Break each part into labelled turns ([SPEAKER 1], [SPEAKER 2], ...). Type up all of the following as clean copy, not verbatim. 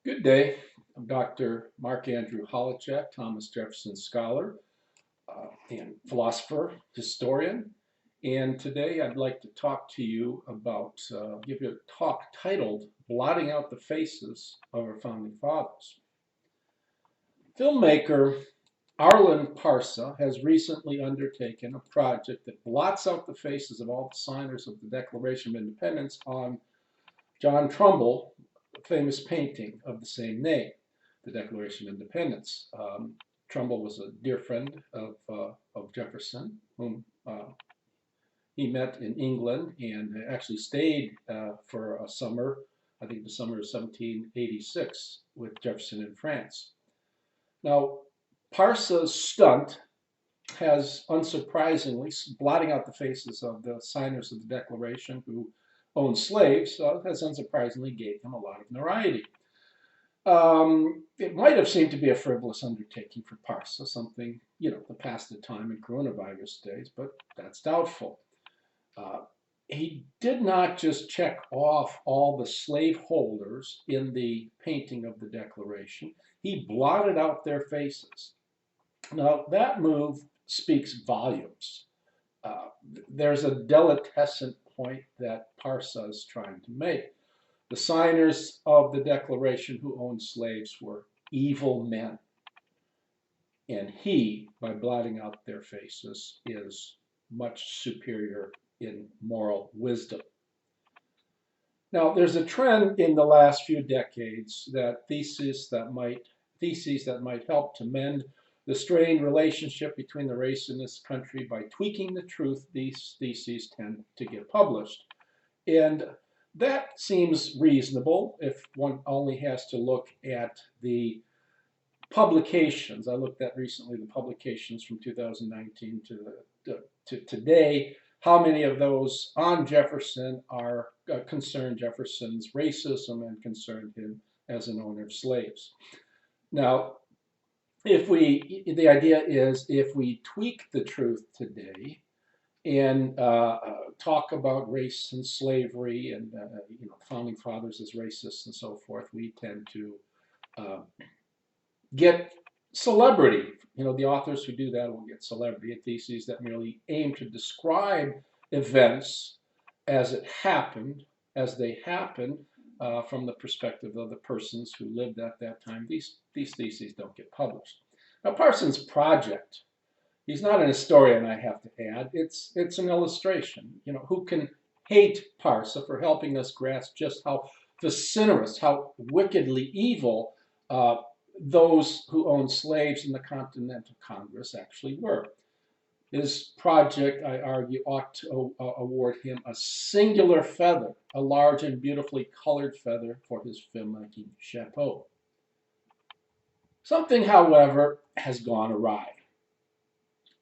[SPEAKER 1] Good day. I'm Dr. Mark Andrew Holacek, Thomas Jefferson scholar and philosopher, historian. And today I'd like to talk to you about, give you a talk titled Blotting Out the Faces of Our Founding Fathers. Filmmaker Arlen Parsa has recently undertaken a project that blots out the faces of all the signers of the Declaration of Independence on John Trumbull, a famous painting of the same name, the Declaration of Independence. Trumbull was a dear friend of Jefferson, whom he met in England and actually stayed for a summer, I think the summer of 1786, with Jefferson in France. Now, Parsa's stunt has, unsurprisingly, blotting out the faces of the signers of the Declaration who owned slaves, has unsurprisingly gave him a lot of notoriety. It might have seemed to be a frivolous undertaking for Parsa, something, to pass the time in coronavirus days, but that's doubtful. He did not just check off all the slaveholders in the painting of the Declaration, he blotted out their faces. Now, that move speaks volumes. There's a delicatessen point that Parsa is trying to make. The signers of the Declaration who owned slaves were evil men. And he, by blotting out their faces, is much superior in moral wisdom. Now, there's a trend in the last few decades that theses that might help to mend the strained relationship between the race in this country by tweaking the truth. These theses tend to get published. And that seems reasonable if one only has to look at the publications. I looked at recently the publications from 2019 to today. How many of those on Jefferson are concerned Jefferson's racism and concerned him as an owner of slaves? Now, the idea is if we tweak the truth today and talk about race and slavery and founding fathers as racists and so forth, we tend to get celebrity. The authors who do that will get celebrity. And theses that merely aim to describe events as they happened from the perspective of the persons who lived at that time. These theses don't get published. Now, Parsons' project, he's not an historian, I have to add. It's an illustration. Who can hate Parsa for helping us grasp just how vociferous, how wickedly evil those who owned slaves in the Continental Congress actually were. His project, I argue, ought to award him a singular feather, a large and beautifully colored feather for his filmmaking chapeau. Something, however, has gone awry.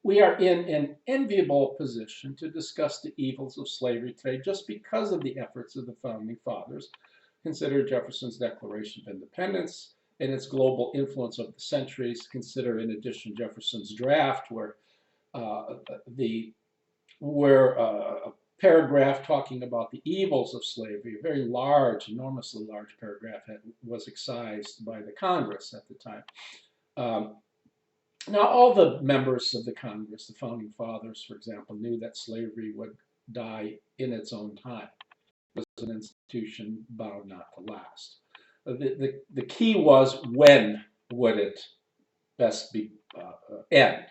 [SPEAKER 1] We are in an enviable position to discuss the evils of slavery today just because of the efforts of the Founding Fathers. Consider Jefferson's Declaration of Independence and its global influence over the centuries. Consider, in addition, Jefferson's draft, where a paragraph talking about the evils of slavery, a very large, enormously large paragraph, was excised by the Congress at the time. Now, all the members of the Congress, the Founding Fathers, for example, knew that slavery would die in its own time. It was an institution bound not to last. The key was, when would it best end?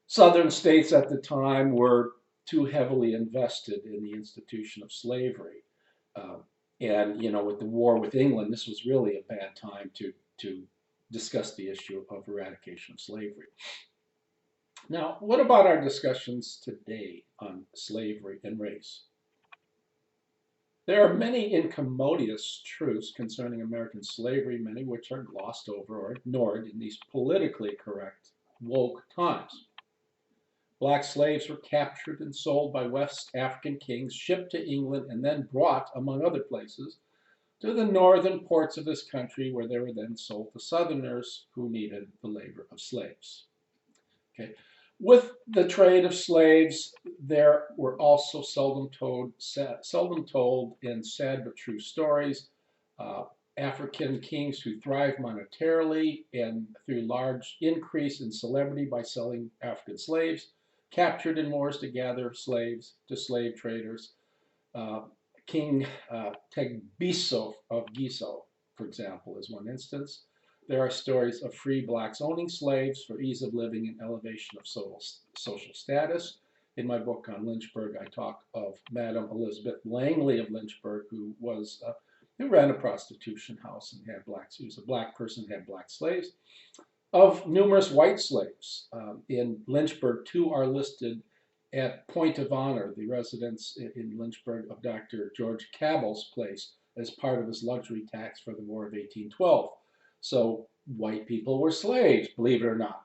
[SPEAKER 1] Southern states at the time were too heavily invested in the institution of slavery. And, with the war with England, this was really a bad time to discuss the issue of eradication of slavery. Now, what about our discussions today on slavery and race? There are many incommodious truths concerning American slavery, many which are glossed over or ignored in these politically correct, woke times. Black slaves were captured and sold by West African kings, shipped to England, and then brought, among other places, to the northern ports of this country, where they were then sold to Southerners who needed the labor of slaves. Okay. With the trade of slaves, there were also seldom told and sad but true stories African kings who thrived monetarily and through large increase in celebrity by selling African slaves, captured in wars to gather slaves to slave traders. Uh, King Tegbiso of Giso, for example, is one instance. There are stories of free blacks owning slaves for ease of living and elevation of social status. In my book on Lynchburg, I talk of Madame Elizabeth Langley of Lynchburg, who ran a prostitution house and had blacks. She was a black person, had black slaves. Of numerous white slaves in Lynchburg, 2 are listed at point of honor, the residence in Lynchburg of Dr. George Cabell's place, as part of his luxury tax for the War of 1812. So white people were slaves, believe it or not.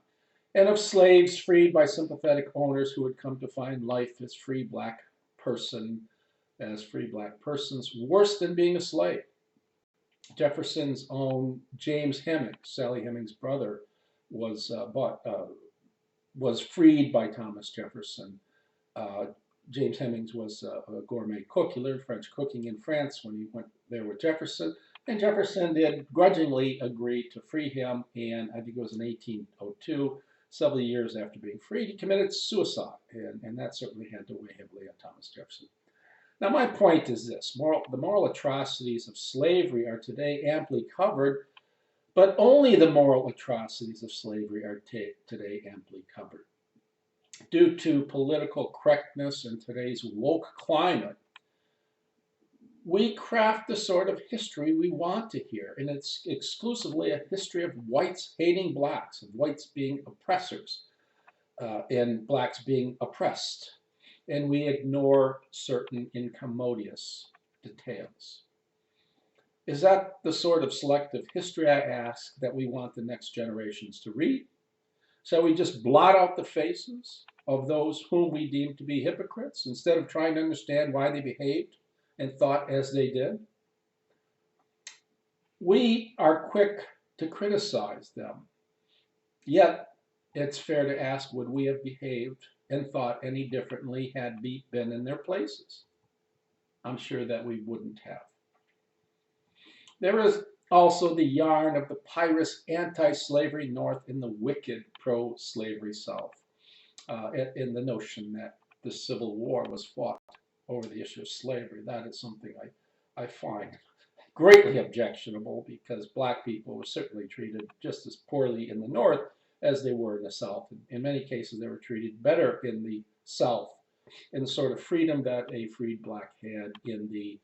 [SPEAKER 1] And of slaves freed by sympathetic owners who had come to find life as free black persons worse than being a slave. Jefferson's own James Hemings, Sally Hemings' brother, was freed by Thomas Jefferson. James Hemings was a gourmet cook. He learned French cooking in France when he went there with Jefferson. And Jefferson did grudgingly agree to free him. And I think it was in 1802, several years after being freed, he committed suicide. And that certainly had to weigh heavily on Thomas Jefferson. Now, my point is this. The moral atrocities of slavery are today amply covered, but only the moral atrocities of slavery are today amply covered. Due to political correctness in today's woke climate, we craft the sort of history we want to hear, and it's exclusively a history of whites hating blacks, of whites being oppressors, and blacks being oppressed. And we ignore certain incommodious details. Is that the sort of selective history, I ask, that we want the next generations to read? Shall we just blot out the faces of those whom we deem to be hypocrites instead of trying to understand why they behaved and thought as they did? We are quick to criticize them, yet it's fair to ask, would we have behaved and thought any differently had we been in their places? I'm sure that we wouldn't have. There is also the yarn of the pious anti-slavery North and the wicked pro-slavery South, in the notion that the Civil War was fought over the issue of slavery. That is something I find greatly objectionable, because black people were certainly treated just as poorly in the North as they were in the South. In many cases, they were treated better in the South, in the sort of freedom that a freed black had in the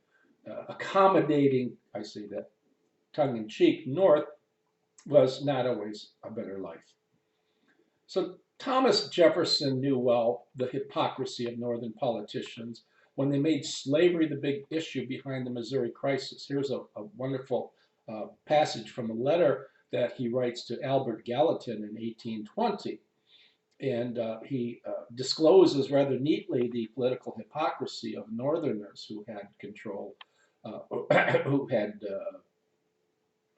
[SPEAKER 1] accommodating, I say that tongue-in-cheek, North was not always a better life. So Thomas Jefferson knew well the hypocrisy of Northern politicians when they made slavery the big issue behind the Missouri crisis. Here's a wonderful passage from a letter that he writes to Albert Gallatin in 1820. And he discloses rather neatly the political hypocrisy of Northerners who had control, who had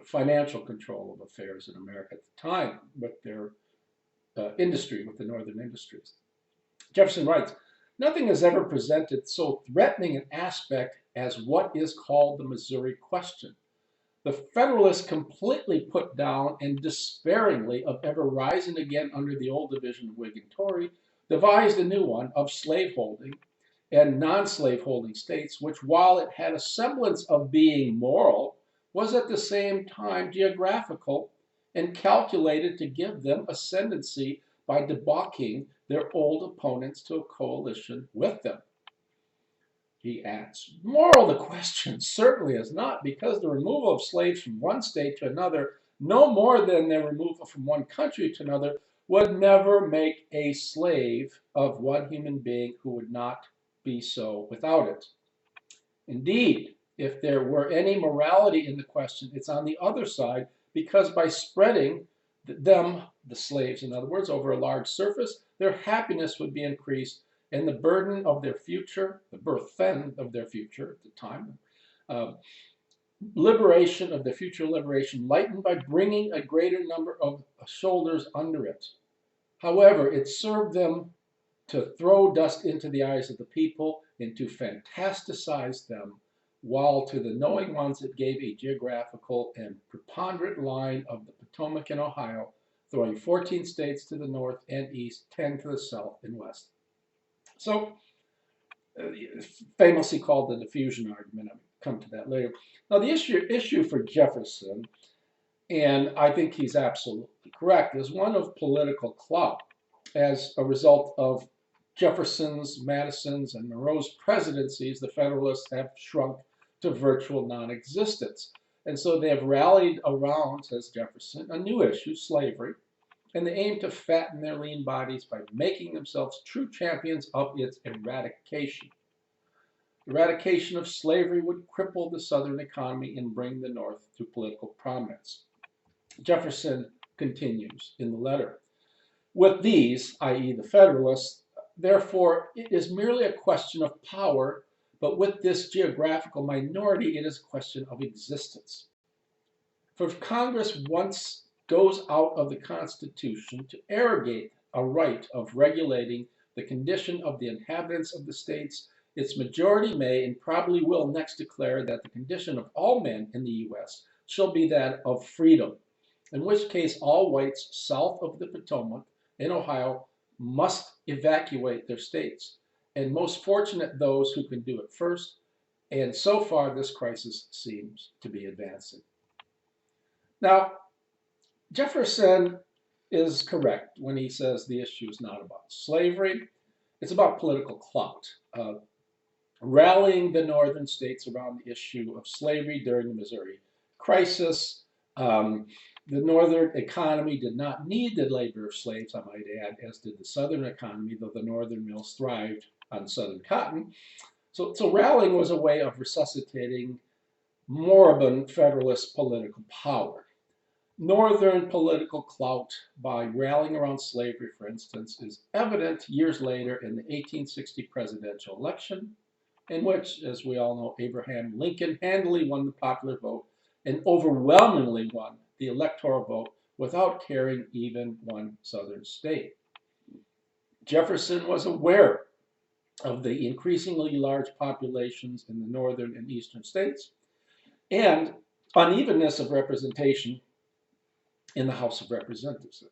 [SPEAKER 1] financial control of affairs in America at the time with their industry, with the Northern industries. Jefferson writes, "Nothing has ever presented so threatening an aspect as what is called the Missouri question. The Federalists completely put down and despairingly of ever rising again under the old division of Whig and Tory, devised a new one of slaveholding and non-slaveholding states, which, while it had a semblance of being moral, was at the same time geographical and calculated to give them ascendancy by debauching their old opponents to a coalition with them." He adds, "Moral the question certainly is not, because the removal of slaves from one state to another, no more than their removal from one country to another, would never make a slave of one human being who would not be so without it. Indeed, if there were any morality in the question, it's on the other side, because by spreading them, the slaves in other words, over a large surface, their happiness would be increased, and the burden of their future, the burthen of their future at the time, liberation of the future liberation lightened by bringing a greater number of shoulders under it. However, it served them to throw dust into the eyes of the people and to fantasticize them while to the knowing ones it gave a geographical and preponderant line of the Potomac and Ohio, throwing 14 states to the north and east, 10 to the south and west. So, famously called the diffusion argument. I'll come to that later. Now, the issue for Jefferson, and I think he's absolutely correct, is one of political clout as a result of Jefferson's, Madison's, and Monroe's presidencies. The Federalists have shrunk to virtual non-existence. And so they have rallied around, says Jefferson, a new issue, slavery, and they aim to fatten their lean bodies by making themselves true champions of its eradication. Eradication of slavery would cripple the Southern economy and bring the North to political prominence. Jefferson continues in the letter. With these, i.e. the Federalists, therefore, it is merely a question of power, but with this geographical minority, it is a question of existence. For if Congress once goes out of the Constitution to arrogate a right of regulating the condition of the inhabitants of the states, its majority may and probably will next declare that the condition of all men in the U.S. shall be that of freedom, in which case all whites south of the Potomac in Ohio must evacuate their states, and most fortunate those who can do it first, and so far this crisis seems to be advancing. Now, Jefferson is correct when he says the issue is not about slavery, it's about political clout. Rallying the northern states around the issue of slavery during the Missouri crisis. The northern economy did not need the labor of slaves, I might add, as did the southern economy, though the northern mills thrived on southern cotton. So rallying was a way of resuscitating moribund Federalist political power. Northern political clout by rallying around slavery, for instance, is evident years later in the 1860 presidential election, in which, as we all know, Abraham Lincoln handily won the popular vote and overwhelmingly won the electoral vote without carrying even one southern state. Jefferson was aware of the increasingly large populations in the northern and eastern states and unevenness of representation in the House of Representatives.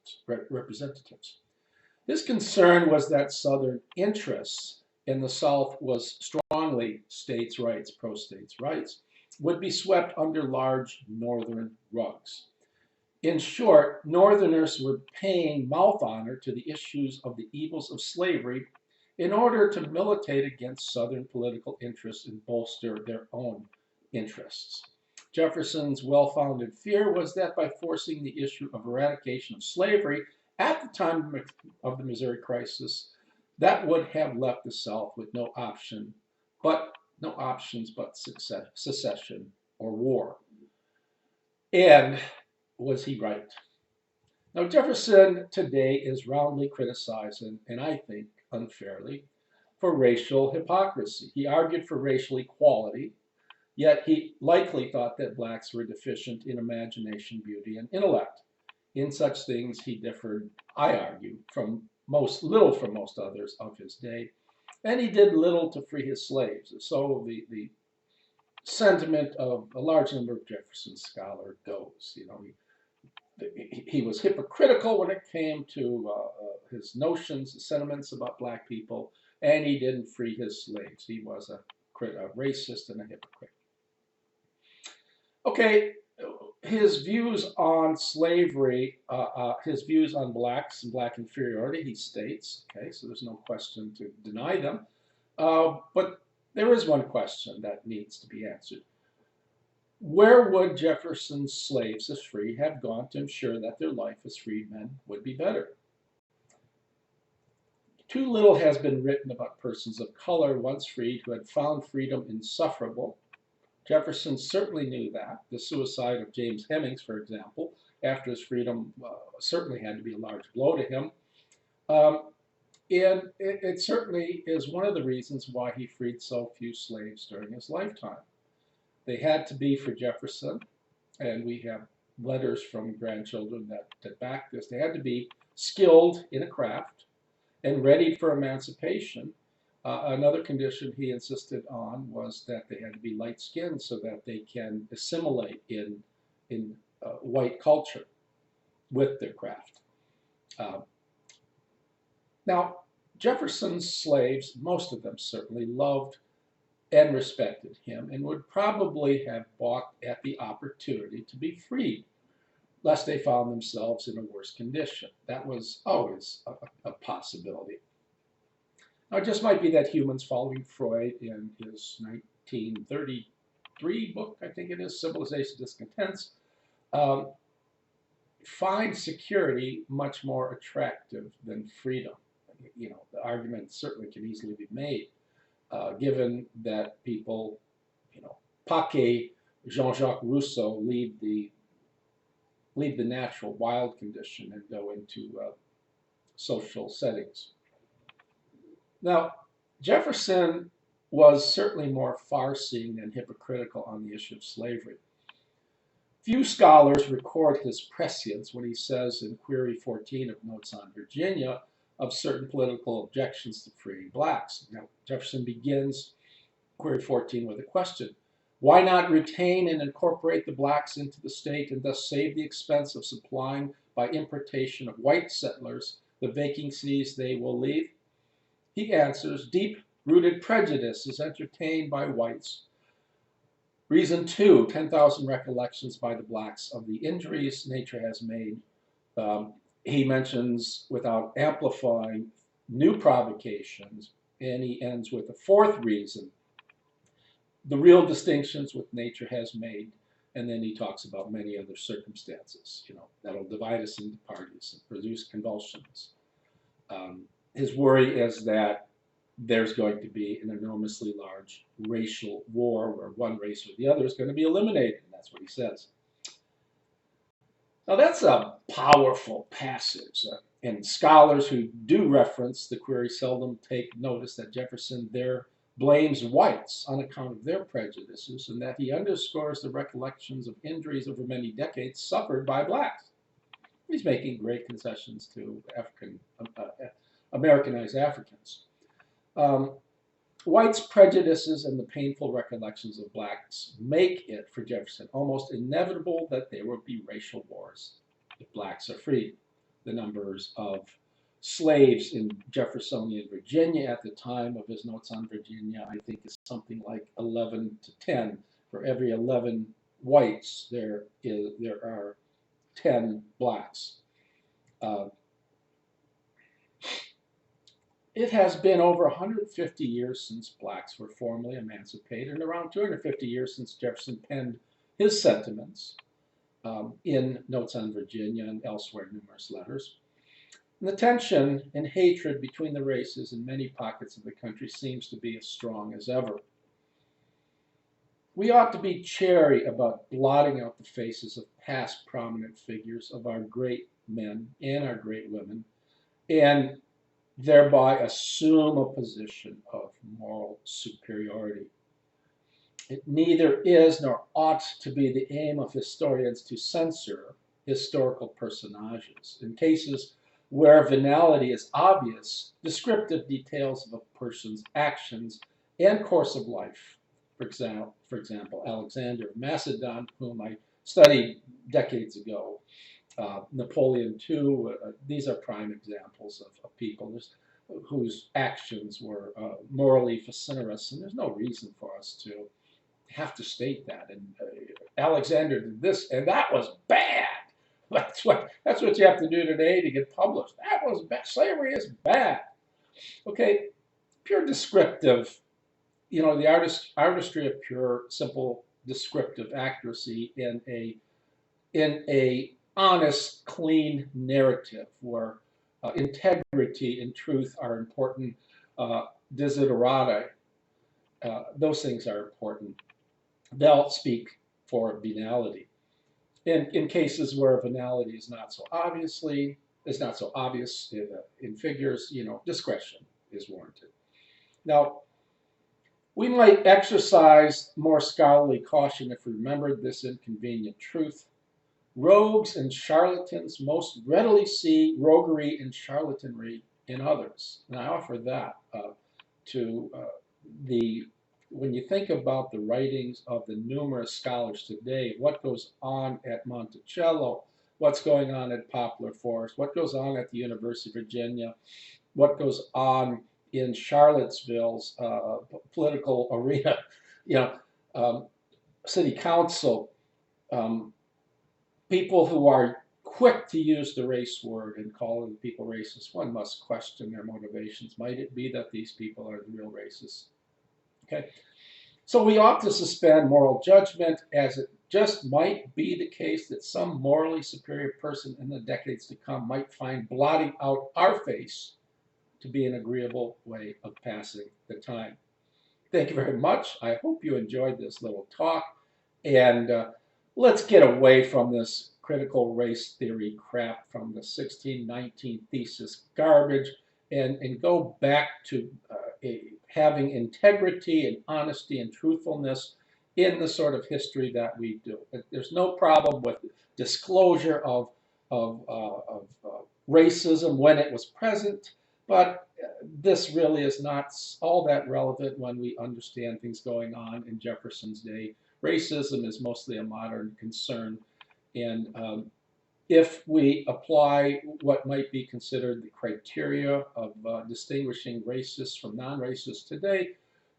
[SPEAKER 1] His concern was that Southern interests in the South was strongly states' rights, pro-states' rights, would be swept under large Northern rugs. In short, Northerners were paying mouth honor to the issues of the evils of slavery in order to militate against Southern political interests and bolster their own interests. Jefferson's well-founded fear was that by forcing the issue of eradication of slavery at the time of the Missouri crisis, that would have left the South with no options but secession or war. And was he right? Now, Jefferson today is roundly criticized, and I think unfairly, for racial hypocrisy. He argued for racial equality, yet he likely thought that blacks were deficient in imagination, beauty, and intellect. In such things, he differed, I argue, from little from most others of his day, and he did little to free his slaves. So the sentiment of a large number of Jefferson scholars goes. He was hypocritical when it came to his notions, his sentiments about black people, and he didn't free his slaves. He was a racist and a hypocrite. Okay, his views on slavery, his views on blacks and black inferiority, he states, okay, so there's no question to deny them, but there is one question that needs to be answered. Where would Jefferson's slaves, if free, have gone to ensure that their life as freedmen would be better? Too little has been written about persons of color once freed who had found freedom insufferable. Jefferson certainly knew that. The suicide of James Hemings, for example, after his freedom certainly had to be a large blow to him. And it certainly is one of the reasons why he freed so few slaves during his lifetime. They had to be, for Jefferson, and we have letters from grandchildren that back this, they had to be skilled in a craft and ready for emancipation, Another condition he insisted on was that they had to be light-skinned so that they can assimilate in white culture with their craft. Now, Jefferson's slaves, most of them certainly, loved and respected him and would probably have balked at the opportunity to be freed, lest they found themselves in a worse condition. That was always a possibility. Now, it just might be that humans, following Freud in his 1933 book, I think it is, Civilization Discontents, find security much more attractive than freedom. You know, the argument certainly can easily be made, given that people, you know, Paquet, Jean-Jacques Rousseau leave the natural wild condition and go into social settings. Now, Jefferson was certainly more far-seeing than hypocritical on the issue of slavery. Few scholars record his prescience when he says in Query 14 of Notes on Virginia of certain political objections to freeing blacks. Now, Jefferson begins Query 14 with a question. Why not retain and incorporate the blacks into the state and thus save the expense of supplying by importation of white settlers the vacancies they will leave? He answers, deep-rooted prejudice is entertained by whites. Reason 2, 10,000 recollections by the blacks of the injuries nature has made. He mentions, without amplifying, new provocations, and he ends with a fourth reason, the real distinctions which nature has made, and then he talks about many other circumstances, you know, that'll divide us into parties and produce convulsions. His worry is that there's going to be an enormously large racial war where one race or the other is going to be eliminated, and that's what he says. Now that's a powerful passage, and scholars who do reference the query seldom take notice that Jefferson there blames whites on account of their prejudices and that he underscores the recollections of injuries over many decades suffered by blacks. He's making great concessions to Americanized Africans. Whites' prejudices and the painful recollections of blacks make it, for Jefferson, almost inevitable that there will be racial wars if blacks are freed. The numbers of slaves in Jeffersonian Virginia at the time of his Notes on Virginia, I think, is something like 11 to 10. For every 11 whites, there are 10 blacks. It has been over 150 years since blacks were formally emancipated, and around 250 years since Jefferson penned his sentiments in Notes on Virginia and elsewhere in numerous letters. And the tension and hatred between the races in many pockets of the country seems to be as strong as ever. We ought to be chary about blotting out the faces of past prominent figures of our great men and our great women, and thereby assume a position of moral superiority. It neither is nor ought to be the aim of historians to censor historical personages. In cases where venality is obvious, descriptive details of a person's actions and course of life, for example, Alexander of Macedon, whom I studied decades ago, Napoleon II, these are prime examples of people whose actions were morally facinerous, and there's no reason for us to have to state that. And Alexander did this, and that was bad. That's what you have to do today to get published. That was bad. Slavery is bad. Okay, pure descriptive. You know, the artistry of pure, simple, descriptive accuracy in a honest, clean narrative where integrity and truth are important desiderata. Those things are important. They'll speak for venality. In cases where venality is not so obvious in figures, you know, discretion is warranted. Now, we might exercise more scholarly caution if we remembered this inconvenient truth. Rogues and charlatans most readily see roguery and charlatanry in others. And I offer that. to when you think about the writings of the numerous scholars today, what goes on at Monticello, what's going on at Poplar Forest, what goes on at the University of Virginia, what goes on in Charlottesville's political arena, you know, city council, um, people who are quick to use the race word and calling people racist, one must question their motivations. Might it be that these people are the real racists? Okay, so we ought to suspend moral judgment, as it just might be the case that some morally superior person in the decades to come might find blotting out our face to be an agreeable way of passing the time. Thank you very much. I hope you enjoyed this little talk. And let's get away from this critical race theory crap from the 1619 thesis garbage and go back to having integrity and honesty and truthfulness in the sort of history that we do. There's no problem with disclosure of racism when it was present, but this really is not all that relevant when we understand things going on in Jefferson's day. Racism is mostly a modern concern, and if we apply what might be considered the criteria of distinguishing racists from non-racists today,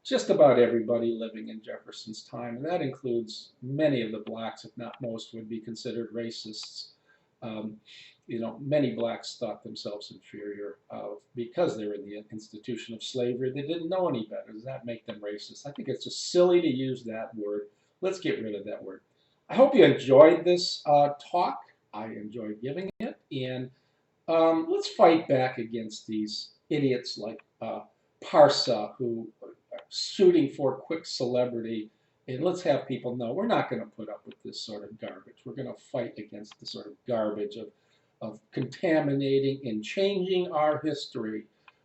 [SPEAKER 1] just about everybody living in Jefferson's time, and that includes many of the blacks, if not most, would be considered racists. Um, many blacks thought themselves inferior because they were in the institution of slavery. They didn't know any better. Does that make them racist? I think it's just silly to use that word. Let's get rid of that word. I hope you enjoyed this talk. I enjoyed giving it. And let's fight back against these idiots like Parsa who are shooting for quick celebrity. And let's have people know we're not going to put up with this sort of garbage. We're going to fight against the sort of garbage of contaminating and changing our history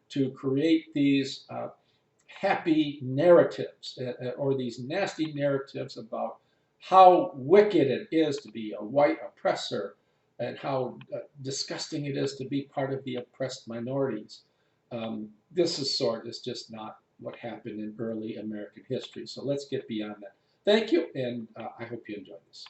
[SPEAKER 1] to create these happy narratives or these nasty narratives about how wicked it is to be a white oppressor and how disgusting it is to be part of the oppressed minorities. This is just not what happened in early American history. So let's get beyond that. Thank you, and I hope you enjoyed this.